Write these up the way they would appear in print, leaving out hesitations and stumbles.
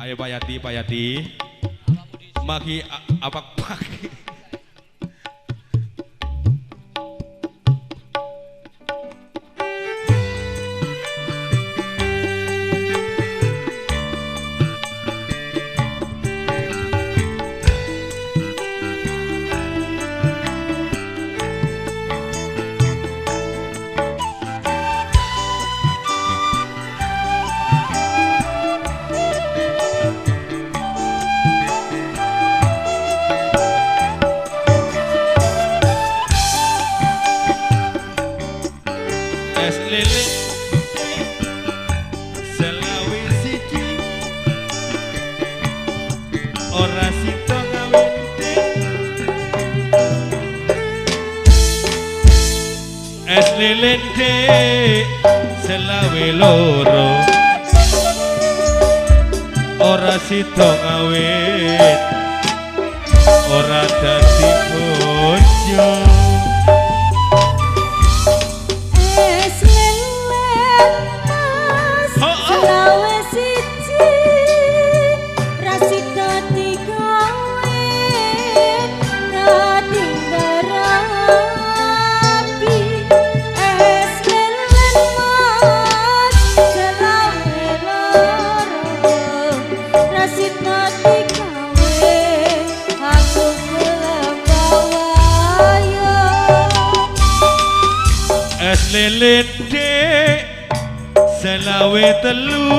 Ayo Pak Yati. Maki apa pagi? lilin dek selawe loro ora sida ngawit ora dadi bojo lilin dek selawe telu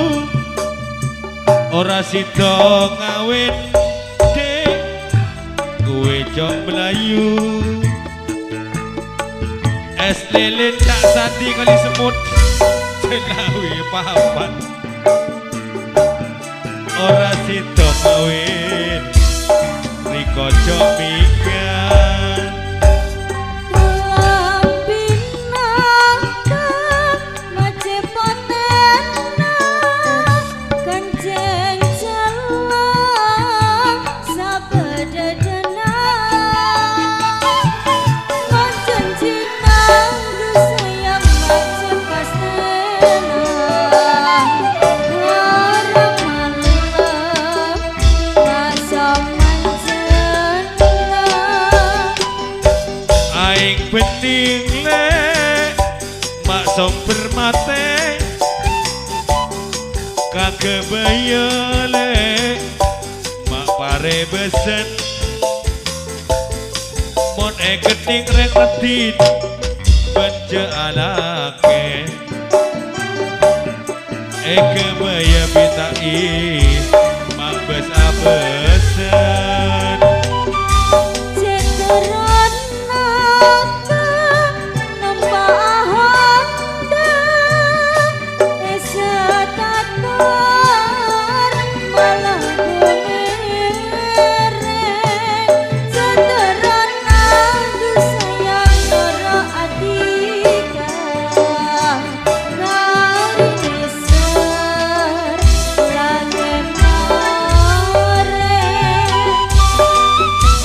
ora sida ngawin dek kowe jok melayu es lilin tak sandi kali semut selawe papan ora sida ngawin riko jok minggat bening le mak somber mate kakebaya le mak pare besen mon keting reketin bence anake kebaya bitai mak bes abesen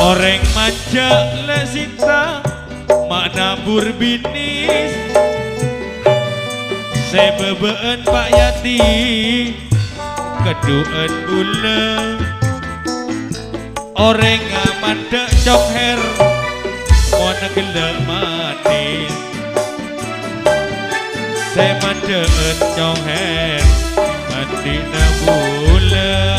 Oreng majak le sinta mak nabur binis sebebeen Pak Yati keduen bule oreng amandak cokher mona gelem manis semandeen cokher mati nabule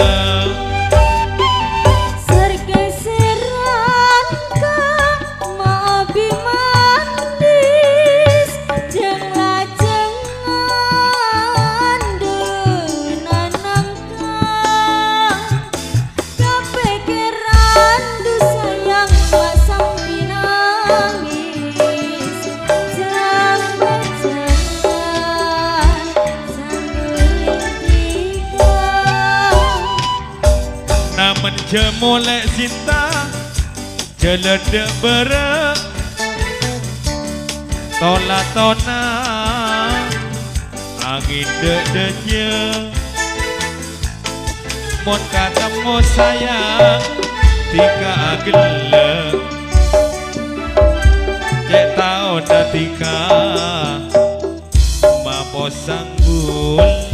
jemolek cinta jeledek berek tola tona angin dedenya mon ketemu sayang tika gelek cek tahun tika mapo sang bulan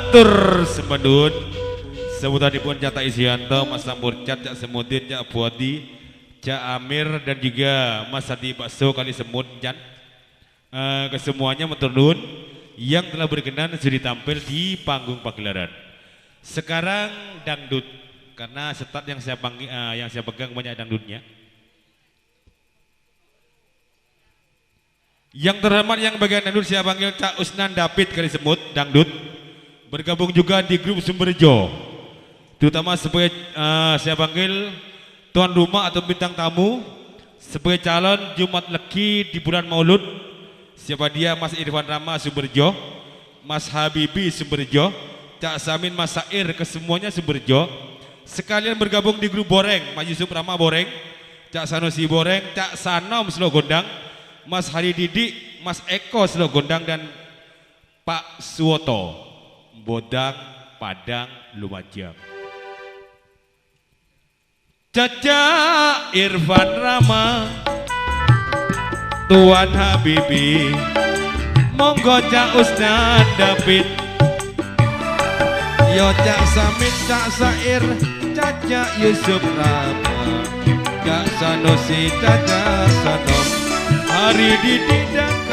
Matur sembadun sebutanipun Cak Isianto, Mas Sampurcat, Cak Semudin, Cak Buadi, Cak Amir dan juga Mas Hadi Bakso kali semut Jan. Kesemuanya matur nuwun yang telah berkenan sudi tampil di panggung pagelaran. Sekarang dangdut karena setat yang saya pegang banyak dangdutnya. Yang terhormat yang bagian dangdut saya panggil Cak Usnan David kali semut dangdut. Bergabung juga di grup Sumberjo. Terutama sebagai saya panggil tuan rumah atau bintang tamu sebagai calon Jumat Legi di bulan Maulud. Siapa dia? Mas Irfan Rama Sumberjo, Mas Habibi Sumberjo, Cak Samin Mas Sair, kesemuanya Sumberjo. Sekalian bergabung di grup Boreng, Mas Yusuf Rama Boreng, Cak Sanusi Boreng, Cak Sanom Selo Gondang, Mas Hari Didik, Mas Eko Selo Gondang dan Pak Suwoto Bodang Padang Lumajang. Caca Irfan Rama Tuan Habibi, monggo Cak Usnan David, yo Cak Samin, Cak Sair, Caca Yusuf Rama, Cak Sanusi, Caca Sanom, Hari Didik dan